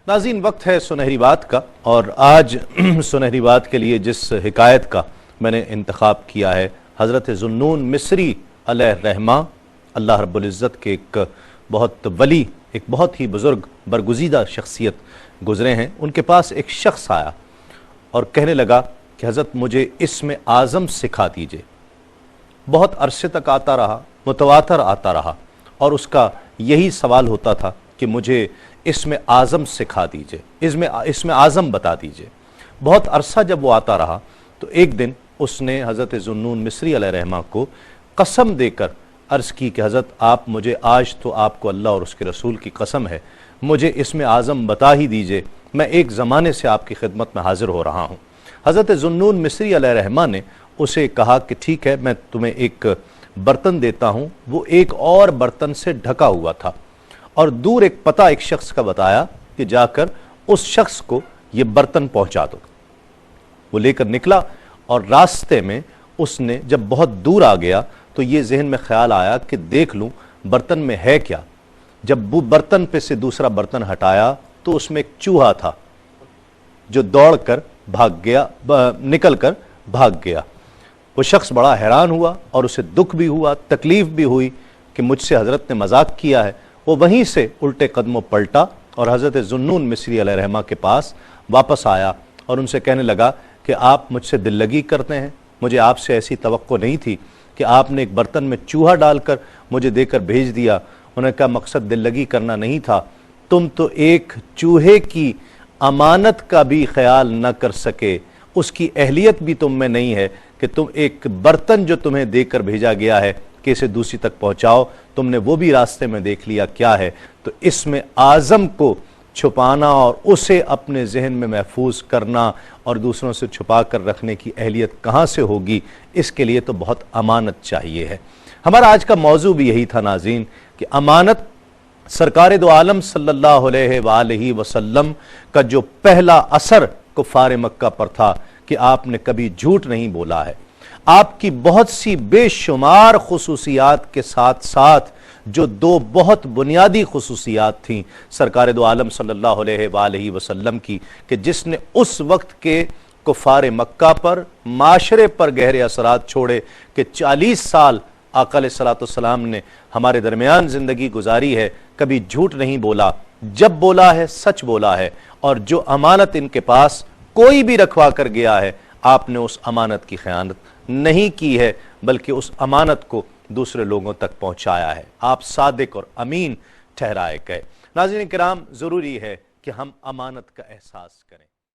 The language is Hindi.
नाज़रीन, वक्त है सुनहरी बात का, और आज सुनहरी बात के लिए जिस हिकायत का मैंने इंतखाब किया है, हज़रत ज़ुन्नून मिस्री अलैहिर्रहमा, अल्लाह रब्बुल इज़्ज़त के एक बहुत वली, एक बहुत ही बुज़ुर्ग बरगुज़ीदा शख्सियत गुज़रे हैं। उनके पास एक शख्स आया और कहने लगा कि हज़रत मुझे इस्म आज़म सिखा दीजिए। बहुत अरसे तक आता रहा, मुतवातर आता रहा, और उसका यही सवाल होता था कि मुझे इस्म आज़म सिखा दीजिए, इस्म आज़म बता दीजिए। बहुत अरसा जब वो आता रहा तो एक दिन उसने हज़रत ज़ुन्नून मिस्री अलैहिर्रहमा को कसम देकर अर्ज़ की कि हज़रत आप मुझे, आज तो आपको अल्लाह और उसके रसूल की कसम है, मुझे इस्म आज़म बता ही दीजिए, मैं एक ज़माने से आपकी खिदमत में हाज़िर हो रहा हूँ। हज़रत ज़ुन्नून मिस्री अलैहिर्रहमा ने उसे कहा कि ठीक है, मैं तुम्हें एक बर्तन देता हूँ। वो एक और बर्तन से ढका हुआ था और दूर एक पता एक शख्स का बताया कि जाकर उस शख्स को ये बर्तन पहुंचा दो। वो लेकर निकला और रास्ते में उसने जब बहुत दूर आ गया तो ये जहन में ख्याल आया कि देख लूं बर्तन में है क्या। जब वो बर्तन पे से दूसरा बर्तन हटाया तो उसमें एक चूहा था जो दौड़कर भाग गया, निकल कर भाग गया। वो शख्स बड़ा हैरान हुआ और उसे दुख भी हुआ, तकलीफ भी हुई कि मुझसे हजरत ने मजाक किया है। वो वहीं से उल्टे कदमों पलटा और हज़रत ज़ुन्नून मिस्री अलैहिर्रहमा के पास वापस आया और उनसे कहने लगा कि आप मुझसे दिल लगी करते हैं, मुझे आपसे ऐसी तवक्को नहीं थी कि आपने एक बर्तन में चूहा डालकर मुझे देकर भेज दिया। उन्होंने कहा मकसद दिल लगी करना नहीं था, तुम तो एक चूहे की अमानत का भी ख्याल न कर सके, उसकी अहलियत भी तुम में नहीं है कि तुम एक बर्तन जो तुम्हें देकर भेजा गया है कि इसे दूसरी तक पहुंचाओ, तुमने वो भी रास्ते में देख लिया क्या है। तो इसमें आज़म को छुपाना और उसे अपने जहन में महफूज करना और दूसरों से छुपा कर रखने की अहलियत कहाँ से होगी, इसके लिए तो बहुत अमानत चाहिए है। हमारा आज का मौजू भी यही था नाज़रीन कि अमानत। सरकार दो आलम सल्लल्लाहु अलैहि वसल्लम का जो पहला असर कुफ़ार मक्का पर था कि आपने कभी झूठ नहीं बोला है। आपकी बहुत सी बेशुमार खुसूसियात के साथ साथ जो दो बहुत बुनियादी खुसूसियात थीं सरकार दो आलम सल्लल्लाहु अलैहि वसल्लम की, कि जिसने उस वक्त के कुफ़ार मक्का पर, माशरे पर गहरे असरात छोड़े कि 40 साल आका अलैहिस्सलातु वस्सलाम ने हमारे दरमियान ज़िंदगी गुजारी है, कभी झूठ नहीं बोला, जब बोला है सच बोला है, और जो अमानत इनके पास कोई भी रखवा कर गया है आपने उस अमानत की खयानत नहीं की है, बल्कि उस अमानत को दूसरे लोगों तक पहुंचाया है। आप सादिक और अमीन ठहराए गए। नाज़रीन किराम, ज़रूरी है कि हम अमानत का एहसास करें।